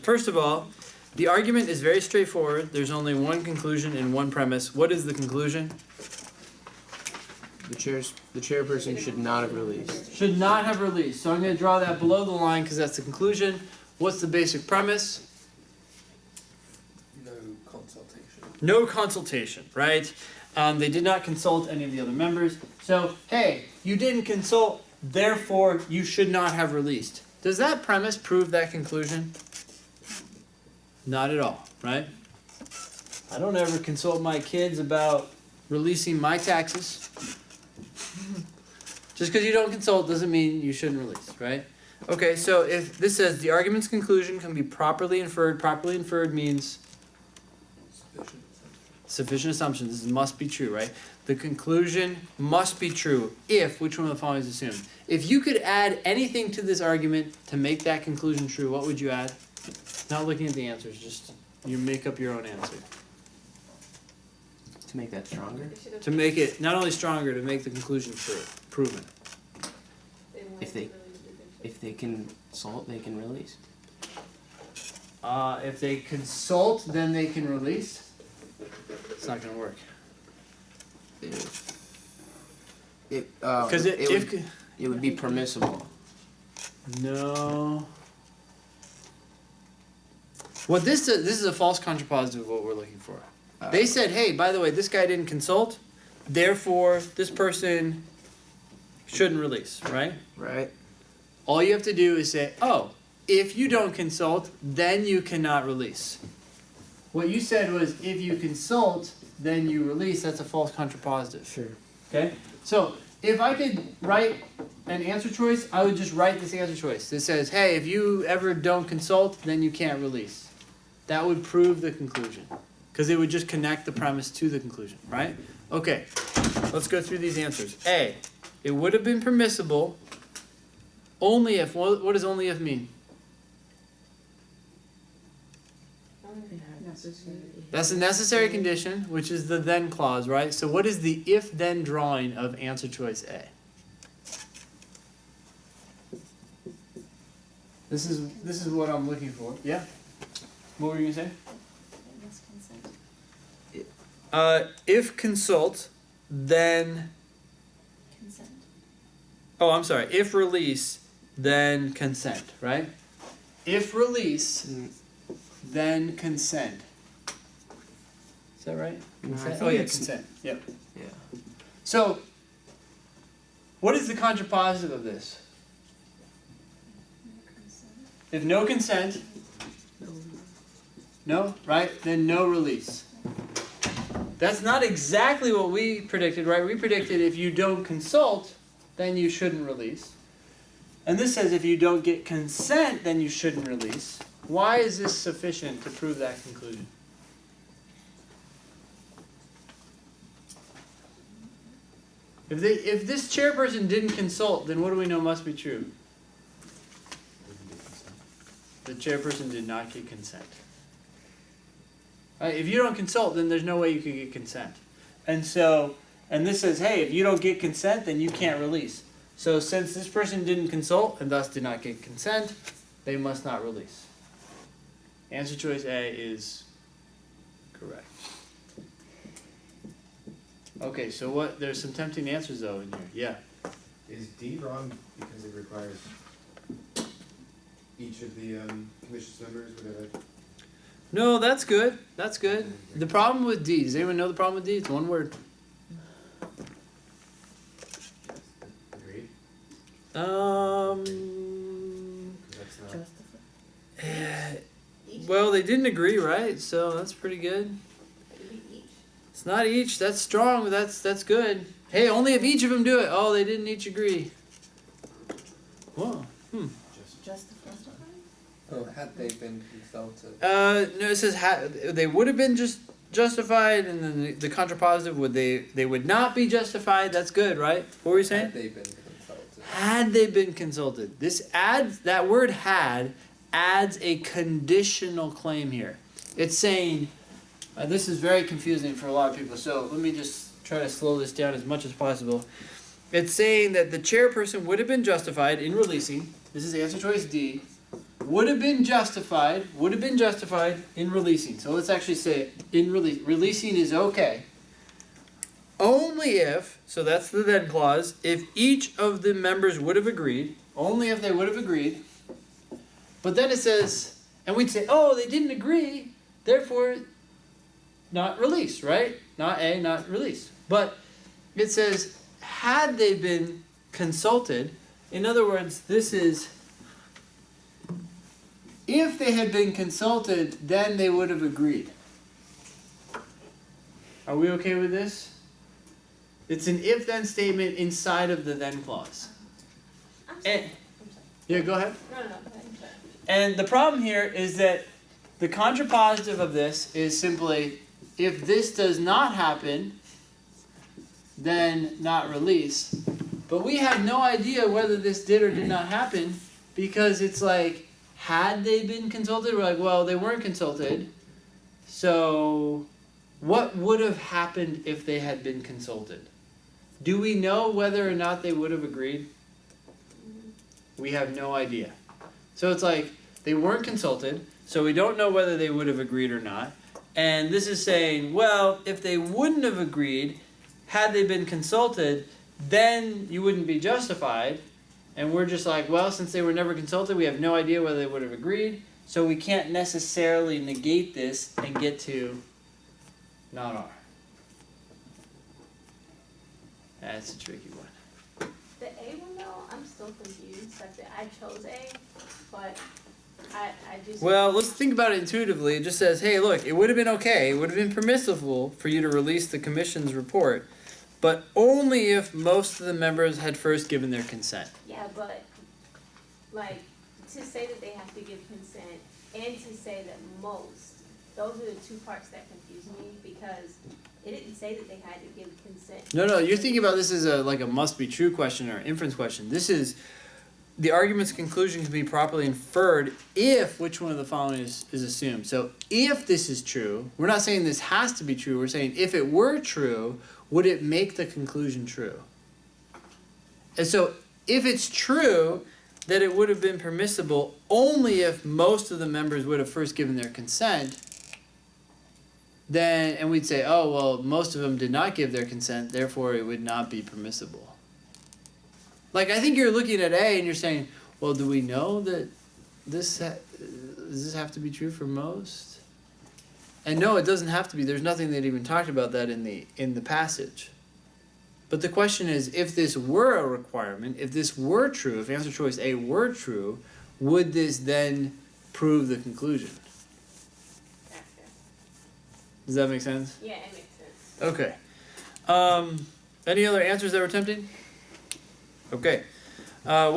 First of all, the argument is very straightforward. There's only one conclusion and one premise. What is the conclusion? The chairperson should not have released. Should not have released. So I'm going to draw that below the line because that's the conclusion. What's the basic premise? No consultation. No consultation, right? They did not consult any of the other members. So, hey, you didn't consult, therefore you should not have released. Does that premise prove that conclusion? Not at all, right? I don't ever consult my kids about releasing my taxes. Just because you don't consult doesn't mean you shouldn't release, right? Okay, so if this says the argument's conclusion can be properly inferred means sufficient assumption. This must be true, right? The conclusion must be true if, which one of the following is assumed? If you could add anything to this argument to make that conclusion true, what would you add? Not looking at the answers, just you make up your own answer. To make that stronger? To make it not only stronger, to make the conclusion true, proven. If they consult, they can release. If they consult, then they can release. It's not going to work. Because it would be permissible. No. What this is a false contrapositive of what we're looking for. They said, hey, by the way, this guy didn't consult, therefore this person shouldn't release, right? Right. All you have to do is say, oh, if you don't consult, then you cannot release. What you said was, if you consult, then you release. That's a false contrapositive. Sure. Okay? So, if I could write an answer choice, I would just write this answer choice. That says, hey, if you ever don't consult, then you can't release. That would prove the conclusion. Because it would just connect the premise to the conclusion, right? Okay, let's go through these answers. A, it would have been permissible only if, what does only if mean? That's a necessary condition, which is the then clause, right? So what is the if-then drawing of answer choice A? This is what I'm looking for. Yeah? What were you going to say? If consult, then... Consent. Oh, I'm sorry. If release, then consent, right? If release, then consent. Is that right? Consent? Oh, yeah, consent. Yep. Yeah. So, what is the contrapositive of this? If no consent, no, right? Then no release. That's not exactly what we predicted, right? We predicted if you don't consult, then you shouldn't release. And this says if you don't get consent, then you shouldn't release. Why is this sufficient to prove that conclusion? If this chairperson didn't consult, then what do we know must be true? The chairperson did not get consent. Right? If you don't consult, then there's no way you could get consent. And this says, hey, if you don't get consent, then you can't release. So since this person didn't consult and thus did not get consent, they must not release. Answer choice A is correct. Okay, so what? There's some tempting answers though in here. Yeah. Is D wrong because it requires each of the commission's members would have a... No, that's good. That's good. The problem with D, does anyone know the problem with D? It's one word. Agreed? That's not... Well, they didn't agree, right? So that's pretty good. It's not each. That's strong, but that's good. Hey, only if each of them do it. Oh, they didn't each agree. Whoa. Justified? Oh, had they been consulted? No, it says they would have been justified, and then the contrapositive they would not be justified. That's good, right? What were you saying? Had they been consulted? Had they been consulted. That word had adds a conditional claim here. It's saying, this is very confusing for a lot of people, so let me just try to slow this down as much as possible. It's saying that the chairperson would have been justified in releasing, this is answer choice D, would have been justified in releasing. So let's actually say it, releasing is okay. Only if, so that's the then clause, if each of the members would have agreed, only if they would have agreed. But then it says, and we'd say, oh, they didn't agree, therefore not release, right? Not A, not release. But it says, had they been consulted, in other words, this is, if they had been consulted, then they would have agreed. Are we okay with this? It's an if-then statement inside of the then clause. I'm sorry. And, yeah, go ahead. No, go ahead. I'm sorry. And the problem here is that the contrapositive of this is simply, if this does not happen, then not release. But we have no idea whether this did or did not happen, because it's like, had they been consulted? We're like, well, they weren't consulted. So what would have happened if they had been consulted? Do we know whether or not they would have agreed? We have no idea. So it's like, they weren't consulted, so we don't know whether they would have agreed or not. And this is saying, well, if they wouldn't have agreed, had they been consulted, then you wouldn't be justified. And we're just like, well, since they were never consulted, we have no idea whether they would have agreed, so we can't necessarily negate this and get to not R. That's a tricky one. The A one though, I'm still confused. Like I chose A, but I just. Well, let's think about it intuitively. It just says, hey, look, it would have been okay, it would have been permissible for you to release the commission's report, but only if most of the members had first given their consent. Yeah, but like to say that they have to give consent and to say that most, those are the two parts that confuse me, because it didn't say that they had to give consent. No, you're thinking about this as a must be true question or inference question. This is, the argument's conclusion can be properly inferred if which one of the following is assumed. So if this is true, we're not saying this has to be true, we're saying if it were true, would it make the conclusion true? And so if it's true that it would have been permissible only if most of the members would have first given their consent, then, and we'd say, oh, well, most of them did not give their consent, therefore it would not be permissible. Like, I think you're looking at A and you're saying, well, do we know that does this have to be true for most? And no, it doesn't have to be. There's nothing that even talked about that in the passage. But the question is, if this were a requirement, if this were true, if answer choice A were true, would this then prove the conclusion? Gotcha. Does that make sense? Yeah, it makes sense. Okay. Any other answers that were tempting? Okay. What